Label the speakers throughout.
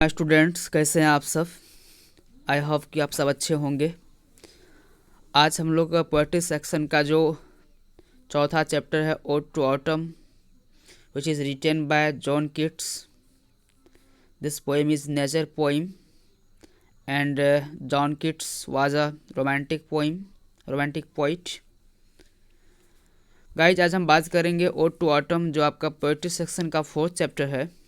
Speaker 1: Students, कैसे हैं आप सब। आई होप कि आप सब अच्छे होंगे। आज हम लोग का पोएट्री सेक्शन का जो चौथा चैप्टर है Ode to Autumn, which is written by John Keats. This poem is nature poem and John Keats was a romantic poet. Guys, आज हम बात करेंगे ओड टू ऑटम, जो आपका पोएट्री सेक्शन का फोर्थ चैप्टर है।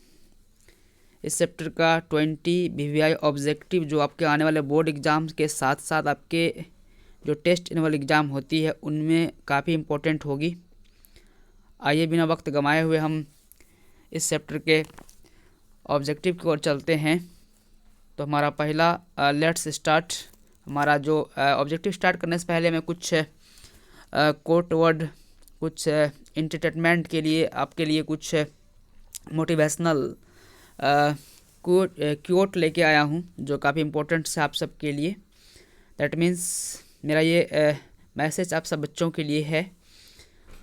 Speaker 1: इस चैप्टर का 20 VVI ऑब्जेक्टिव जो आपके आने वाले बोर्ड एग्ज़ाम के साथ साथ आपके जो टेस्ट एनुअल एग्ज़ाम होती है उनमें काफ़ी इम्पोर्टेंट होगी। आइए बिना वक्त गंवाए हुए हम इस चैप्टर के ऑब्जेक्टिव की ओर चलते हैं। तो हमारा पहला लेट्स स्टार्ट। हमारा जो ऑब्जेक्टिव स्टार्ट करने से पहले मैं कुछ कोट वर्ड, कुछ एंटरटेनमेंट के लिए आपके लिए कुछ मोटिवेशनल क्योट लेके आया हूँ जो काफ़ी इम्पोर्टेंट है आप सब के लिए। दैट मीन्स मेरा ये मैसेज आप सब बच्चों के लिए है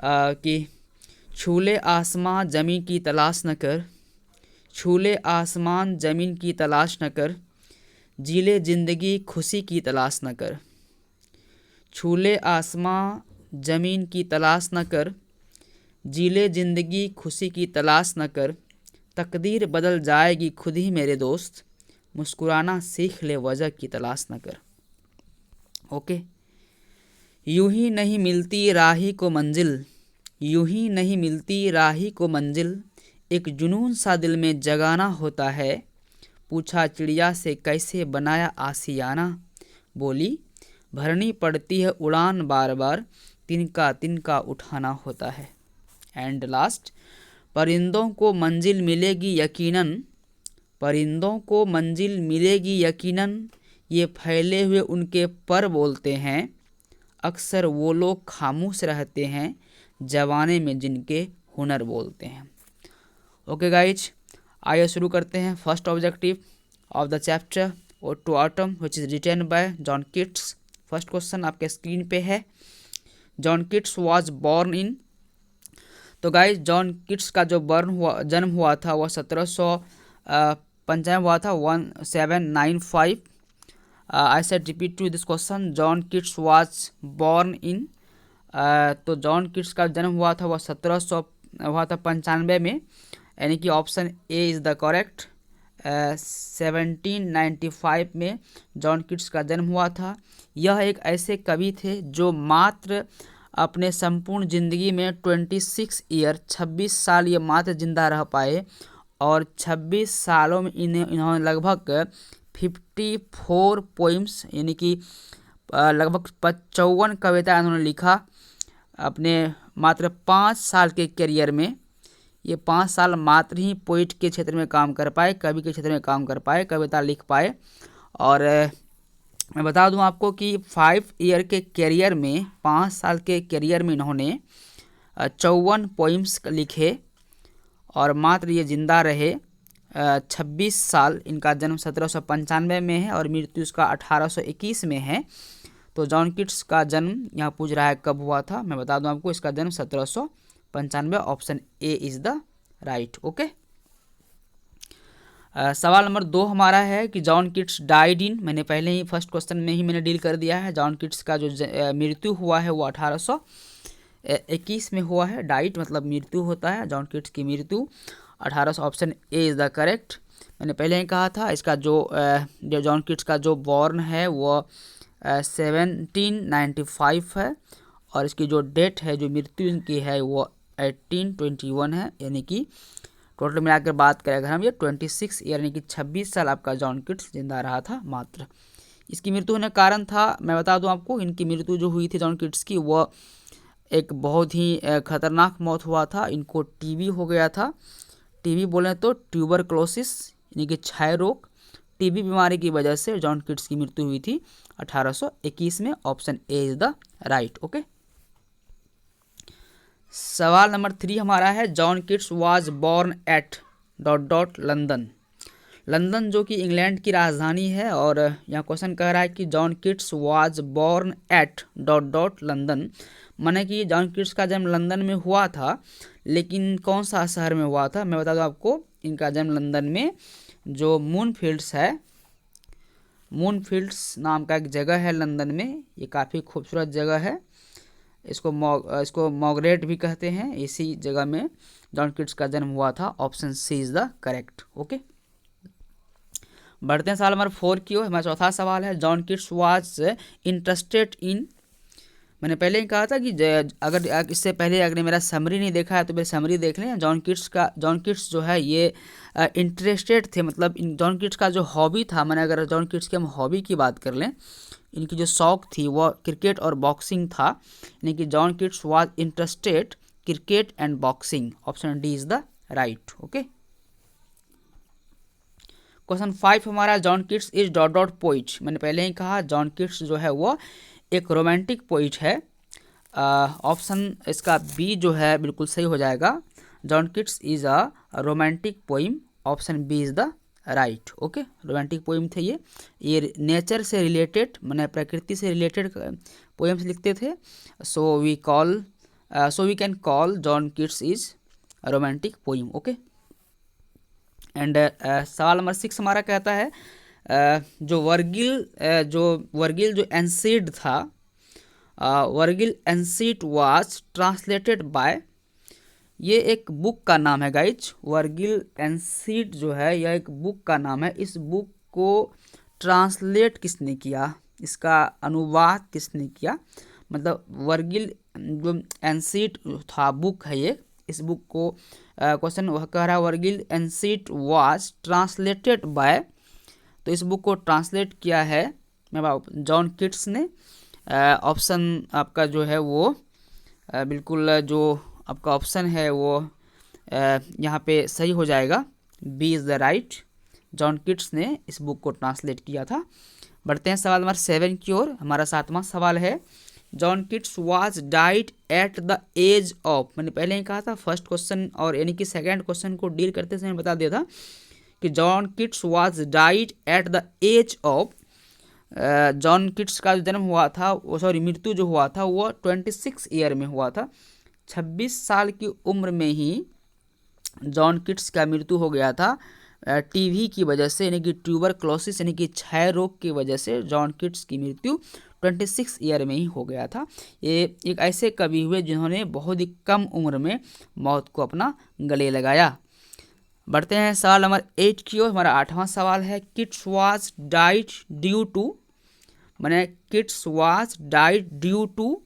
Speaker 1: कि छूले आसमां ज़मीन की तलाश न कर, छूले आसमान ज़मीन की तलाश न कर, जीले ज़िंदगी खुशी की तलाश न कर। छूले आसमां ज़मीन की तलाश न कर, जीले ज़िंदगी खुशी की तलाश न कर, तकदीर बदल जाएगी खुद ही मेरे दोस्त, मुस्कुराना सीख ले वजह की तलाश न कर। ओके। यूं ही नहीं मिलती राही को मंजिल, यूं ही नहीं मिलती राही को मंजिल, एक जुनून सा दिल में जगाना होता है, पूछा चिड़िया से कैसे बनाया आशियाना, बोली भरनी पड़ती है उड़ान बार बार, तिनका तिनका उठाना होता है। एंड लास्ट, परिंदों को मंजिल मिलेगी यकीनन, परिंदों को मंजिल मिलेगी यकीनन, ये फैले हुए उनके पर बोलते हैं, अक्सर वो लोग खामोश रहते हैं जवाने में जिनके हुनर बोलते हैं। ओके गाइज, आइए शुरू करते हैं first objective of the chapter Ode to Autumn which is written by John Keats. First question आपके स्क्रीन पे है। John Keats was born in. तो गाइज, जॉन कीट्स का जो जन्म हुआ था वह 1795 हुआ था, 1795। I said repeat to this question, John Keats was born in. तो जॉन कीट्स का जन्म हुआ था वह 1795 में, यानी कि option A is the correct. 1795 में जॉन कीट्स का जन्म हुआ था। यह एक ऐसे कवि थे जो मात्र अपने संपूर्ण ज़िंदगी में 26 साल ये मात्र जिंदा रह पाए, और 26 सालों में इन्होंने लगभग 54 पोइम्स, यानी कि लगभग 55 कविता इन्होंने लिखा अपने मात्र 5 साल के करियर में। ये 5 साल मात्र ही पोइट के क्षेत्र में काम कर पाए, कवि के क्षेत्र में काम कर पाए, कविता लिख पाए। और मैं बता दूं आपको कि 5 ईयर के करियर में, 5 साल के करियर में इन्होंने 54 पोइम्स लिखे, और मात्र ये जिंदा रहे 26 साल। इनका जन्म 1795 में है और मृत्यु इसका 1821 में है। तो जॉन कीट्स का जन्म यहाँ पूछ रहा है कब हुआ था, मैं बता दूं आपको इसका जन्म 1795, option A is the right. Okay. सवाल नंबर 2 हमारा है कि जॉन कीट्स डाइड इन। मैंने पहले ही फर्स्ट क्वेश्चन में ही मैंने डील कर दिया है। जॉन कीट्स का जो मृत्यु हुआ है वो 1821 में हुआ है। डाइट मतलब मृत्यु होता है, जॉन कीट्स की मृत्यु 1800, option A is the correct. मैंने पहले ही कहा था इसका जो जॉन कीट्स का जो बॉर्न है वो 1795 है, और इसकी जो डेट है, जो मृत्यु इनकी है, वो 1821 है, यानी कि टोटल मिलाकर बात करें अगर हम, ये 26 ईयर यानी कि 26 साल आपका जॉन कीट्स जिंदा रहा था मात्र। इसकी मृत्यु होने का कारण था, मैं बता दूं आपको, इनकी मृत्यु जो हुई थी जॉन कीट्स की, वह एक बहुत ही खतरनाक मौत हुआ था। इनको टीबी हो गया था। टीबी बोलें तो ट्यूबरक्लोसिस, यानी कि क्षय रोग। टीबी बीमारी की वजह से जॉन कीट्स की मृत्यु हुई थी 1821 में, option A is the right. Okay. सवाल नंबर 3 हमारा है, John Keats was born at ... London. London जो कि इंग्लैंड की राजधानी है, और यहाँ क्वेश्चन कह रहा है कि John Keats was born at ... London, माने कि जॉन कीट्स का जन्म लंदन में हुआ था, लेकिन कौन सा शहर में हुआ था। मैं बता दूं आपको, इनका जन्म लंदन में जो मूनफील्ड्स है, मूनफील्ड्स नाम का एक जगह है लंदन में, ये काफ़ी खूबसूरत जगह है। इसको मॉगरेट भी कहते हैं। इसी जगह में जॉन किट्स का जन्म हुआ था। Option C is the correct. Okay, बढ़ते हैं सवाल नंबर 4 की ओर। हमारा चौथा सवाल है, John Keats was interested in. मैंने पहले ही कहा था कि अगर इससे पहले अगर मेरा समरी नहीं देखा है तो मेरे समरी देख लें। जॉन किट्स जो है ये इंटरेस्टेड थे, मतलब जॉन किट्स का जो हॉबी था, मैंने अगर जॉन किट्स की हम हॉबी की बात कर लें, इनकी जो शौक थी वो क्रिकेट और बॉक्सिंग था, यानी कि John Keats was interested cricket and boxing. Option D is the right. Okay, question 5 हमारा, John Keats is dot dot poet. मैंने पहले ही कहा जॉन किट्स जो है वो एक रोमांटिक पोइट है। ऑप्शन इसका बी जो है बिल्कुल सही हो जाएगा। John Keats is a romantic poem. Option B is the right. Okay, romantic poem थे ये नेचर से रिलेटेड, मैंने प्रकृति से रिलेटेड पोएम्स लिखते थे। So we can call John Keats is romantic poem. Okay, and सवाल नंबर 6 हमारा कहता है, जो वर्गिल जो एनसीड था, Virgil Aeneid was translated by. ये एक बुक का नाम है गाइज। वर्गिल एनसीड जो है यह एक बुक का नाम है। इस बुक को ट्रांसलेट किसने किया, इसका अनुवाद किसने किया, मतलब वर्गिल जो एनसीड था बुक है ये, इस बुक को क्वेश्चन वह कह रहा है वर्गिल एनसीड वाज ट्रांसलेटेड बाय, तो इस बुक को ट्रांसलेट किया है जॉन किट्स ने। ऑप्शन आपका जो है वो बिल्कुल जो आपका ऑप्शन है वो यहाँ पे सही हो जाएगा। B is the right. John Keats ने इस बुक को ट्रांसलेट किया था। बढ़ते हैं सवाल नंबर 7 की ओर। हमारा 7वां सवाल है, John Keats was died at the age of. मैंने पहले ही कहा था फर्स्ट क्वेश्चन और यानी कि सेकंड क्वेश्चन को डील करते समय बता दिया था कि John Keats was died at the age of. John Keats का जो जन्म हुआ था वो मृत्यु जो हुआ था वो 26 ईयर में हुआ था। 26 साल की उम्र में ही जॉन किट्स का मृत्यु हो गया था टीबी की वजह से, यानी कि ट्यूबरक्लोसिस यानी कि क्षय रोग की वजह से जॉन किट्स की मृत्यु 26 ईयर में ही हो गया था। ये एक ऐसे कवि हुए जिन्होंने बहुत ही कम उम्र में मौत को अपना गले लगाया। बढ़ते हैं सवाल नंबर 8 की ओर। हमारा 8वां सवाल है, Keats was died due to. मैंने Keats was died due to,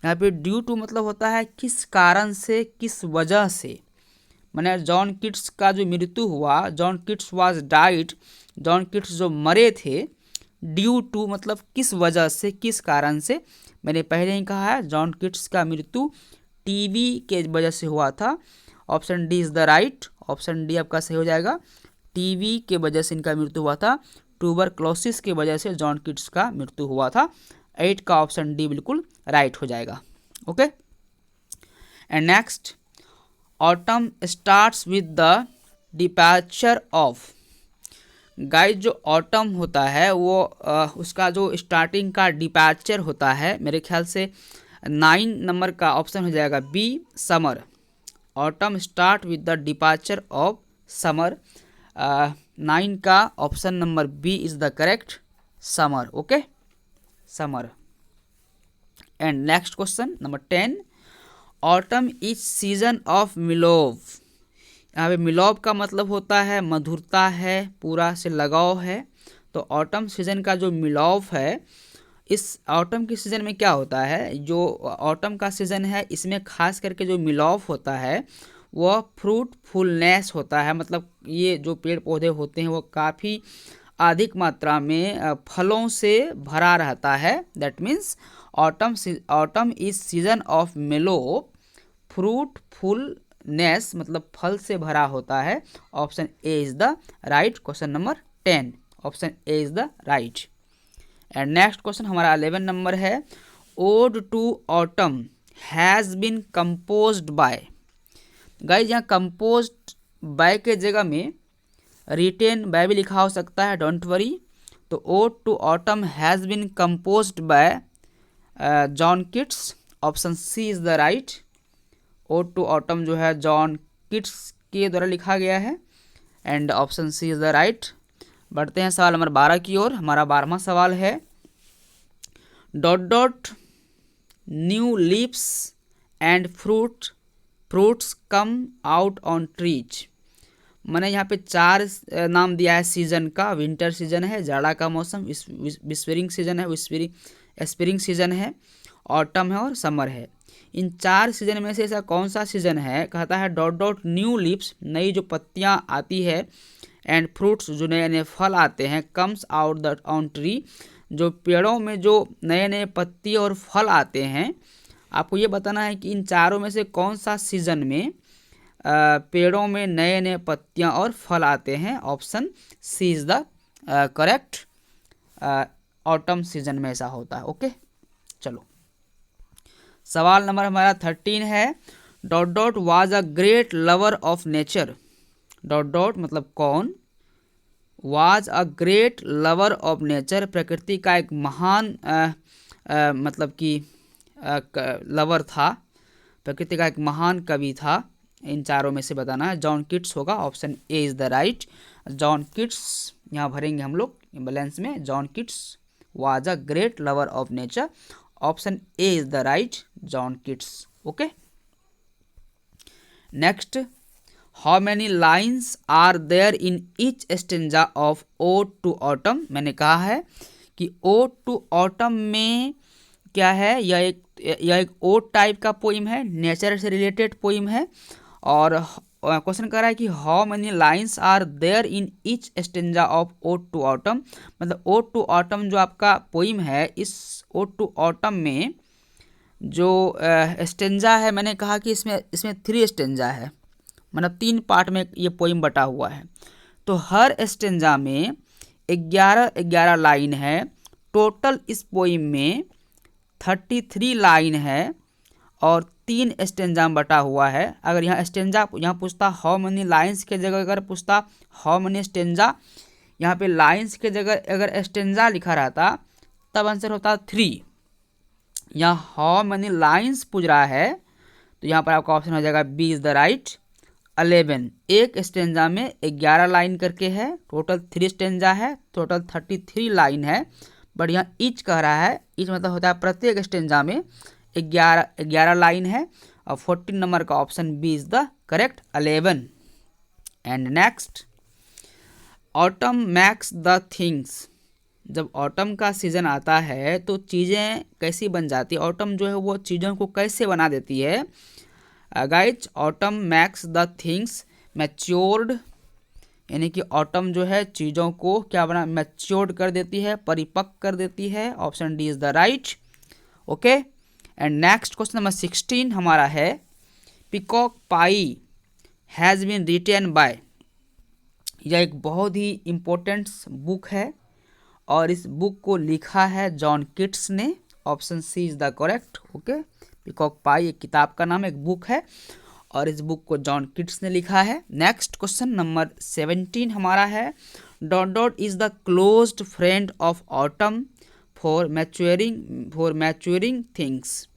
Speaker 1: यहाँ पे ड्यू टू मतलब होता है किस कारण से, किस वजह से। मैंने जॉन किट्स का जो मृत्यु हुआ, John Keats was died, John Keats जो मरे थे, ड्यू टू मतलब किस वजह से, किस कारण से। मैंने पहले ही कहा है जॉन किट्स का मृत्यु टीबी के वजह से हुआ था। Option D is the right. Option D आपका सही हो जाएगा। टीबी के वजह से इनका मृत्यु हुआ था, ट्यूबरक्लोसिस की वजह से जॉन किट्स का मृत्यु हुआ था। 8 का ऑप्शन डी बिल्कुल राइट हो जाएगा। Okay, and next, autumn starts with the departure of. Guys जो ऑटम होता है वो उसका जो स्टार्टिंग का डिपैचर होता है, मेरे ख्याल से 9 नंबर का ऑप्शन हो जाएगा B, summer. Autumn start with the departure of summer. 9 का option number B is the correct, summer. Okay, summer. And next question number 10, autumn is season of mellow. यहाँ पे मिलोव का मतलब होता है मधुरता है, पूरा से लगाव है। तो ऑटम सीजन का जो मिलोव है, इस ऑटम के सीज़न में क्या होता है, जो ऑटम का सीज़न है इसमें खास करके जो मिलोव होता है वह फ्रूटफुलनेस होता है। मतलब ये जो पेड़ पौधे होते हैं वो काफ़ी अधिक मात्रा में फलों से भरा रहता है। That means autumn is season of mellow, fruitfulness मतलब फल से भरा होता है। Option A is the right. Question number 10, option A is the right. And next question हमारा 11 नंबर है, Ode to Autumn has been composed by. Guys यहाँ composed by के जगह में रिटेन बाय भी लिखा हो सकता है, डोंट वरी। तो Ode to Autumn has been composed by John Keats. Option C is the right. Ode to Autumn जो है जॉन किट्स के द्वारा लिखा गया है। And option C is the right. बढ़ते हैं सवाल नंबर 12 की ओर। हमारा 12वां सवाल है dot dot new leaves and fruits come out on trees. मैंने यहाँ पे 4 नाम दिया है सीजन का। विंटर सीजन है, जाड़ा का मौसम, स्प्रिंग सीजन है, स्प्रिंग सीजन है, ऑटम है और समर है। इन 4 सीजन में से ऐसा कौन सा सीजन है? कहता है डॉट डॉट न्यू लीव्स, नई जो पत्तियां आती है, एंड फ्रूट्स, जो नए नए फल आते हैं, comes out the on tree, जो पेड़ों में जो नए नए पत्ती और फल आते हैं। आपको ये बताना है कि इन चारों में से कौन सा सीजन में पेड़ों में नए नए पत्तियां और फल आते हैं। Option C is the correct. Autumn season में ऐसा होता है। ओके, चलो सवाल नंबर हमारा 13 है dot dot was a great lover of nature. Dot dot मतलब कौन, was a great lover of nature प्रकृति का एक महान मतलब कि लवर था, प्रकृति का एक महान कवि था। इन चारों में से बताना है। जॉन किट्स होगा, option A is the right. John Keats यहाँ भरेंगे हम लोग बैलेंस में। John Keats was a great lover of nature, option A is the right, John Keats. Okay, next, how many lines are there in each stanza of Ode to Autumn. मैंने कहा है कि odd to autumn में क्या है, यह एक ode type का पोइम है, नेचर से रिलेटेड पोइम है। और क्वेश्चन कर रहा है कि how many lines are there in each stanza of Ode to Autumn. मतलब ओड टू ऑटम जो आपका पोइम है, इस ओड टू ऑटम में जो स्टेंजा है, मैंने कहा कि इसमें 3 स्टेंजा है, मतलब 3 पार्ट में ये पोइम बटा हुआ है। तो हर स्टेंजा में 11 लाइन है। टोटल इस पोइम में 33 लाइन है और 3 स्टेंजा में बटा हुआ है। अगर यहाँ स्टेंजा यहाँ पूछता हाउ मेनी लाइन्स के जगह अगर पूछता हाउ मेनी स्टेंजा, यहाँ पे लाइन्स के जगह अगर स्टेंजा लिखा रहता तब आंसर होता 3। यहाँ हाउ मेनी लाइन्स पूछ रहा है तो यहाँ पर आपका ऑप्शन हो जाएगा बी इज द राइट, 11। एक स्टेंजा में 11 लाइन करके है, टोटल 3 स्टेंजा है, टोटल 33 लाइन है। बट यहाँ ईच कह रहा है, ईच मतलब होता है प्रत्येक स्टेंजा में 11 लाइन है। और 14 नंबर का option B is the correct, 11। And next, autumn makes the things. जब ऑटम का सीजन आता है तो चीज़ें कैसी बन जाती है, ऑटम जो है वो चीज़ों को कैसे बना देती है। Guys, autumn makes the things matured, यानी कि ऑटम जो है चीज़ों को क्या बना, मैच्योर्ड कर देती है, परिपक्व कर देती है। Option D is the right. Okay, and next question number 16 हमारा है Peacock Pie has been written by. यह एक बहुत ही इम्पोर्टेंट बुक है और इस बुक को लिखा है जॉन किट्स ने। Option C is the correct. Okay, peacock pie एक किताब का नाम, एक बुक है और इस बुक को जॉन किट्स ने लिखा है। नेक्स्ट क्वेश्चन नंबर 17 हमारा है dot dot is the closed friend of autumn for maturing things.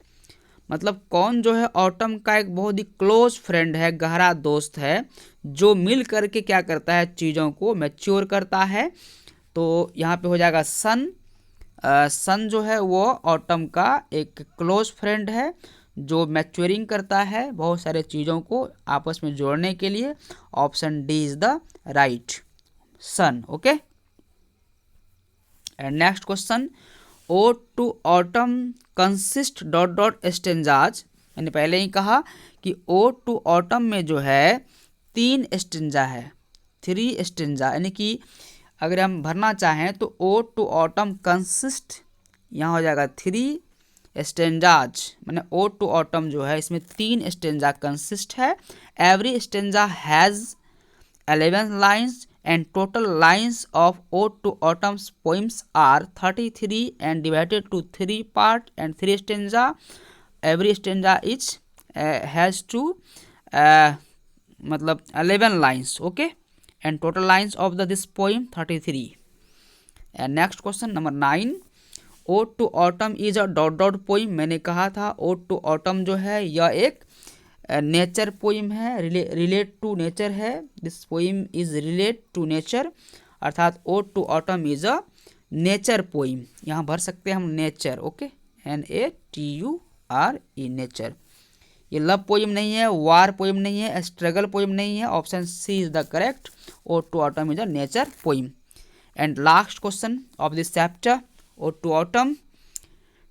Speaker 1: मतलब कौन जो है ऑटम का एक बहुत ही क्लोज फ्रेंड है, गहरा दोस्त है, जो मिल करके क्या करता है, चीज़ों को मैच्योर करता है। तो यहाँ पे हो जाएगा सन। सन जो है वो ऑटम का एक क्लोज फ्रेंड है जो मैच्योरिंग करता है बहुत सारे चीज़ों को आपस में जोड़ने के लिए। Option D is the right, sun. Okay, and next question, Ode to Autumn consist dot dot stanzas. मैंने पहले ही कहा कि ओड टू ऑटम में जो है 3 स्टेंजा है, 3 स्टेंजा, यानी कि अगर हम भरना चाहें तो ओड टू ऑटम कंसिस्ट, यहाँ हो जाएगा 3 स्टेंजाज। मैंने ओड टू ऑटम जो है इसमें 3 स्टेंजा कंसिस्ट है। Every stanza has 11 lines and total lines of ode to autumn's poems are 33 and divided to 3 part and 3 stanza. Every stanza is has to मतलब 11 lines. Okay, and total lines of this poem 33. And next question number 9, ode to autumn is a dot dot poem। मैंने कहा था ode to autumn जो है यह एक nature poem है, relate to nature है। This poem is relate to nature, अर्थात ode to autumn is a nature poem. यहाँ भर सकते हैं हम नेचर, ओके, NATURE, नेचर। ये लव पोइम नहीं है, वार पोइम नहीं है, स्ट्रगल पोइम नहीं है। Option C is the correct. Ode to autumn is a nature poem. And last question of this chapter, Ode to Autumn.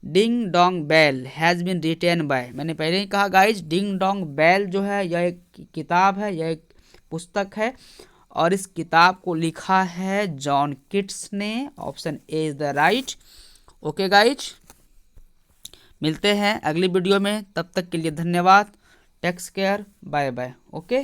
Speaker 1: Ding Dong Bell has been written by, मैंने पहले ही कहा guys, डिंग Dong bell जो है यह एक किताब है, यह एक पुस्तक है, और इस किताब को लिखा है जॉन किट्स ने। Option A is the right. Okay guys, मिलते हैं अगली वीडियो में, तब तक के लिए धन्यवाद। Takes care, bye bye. Okay.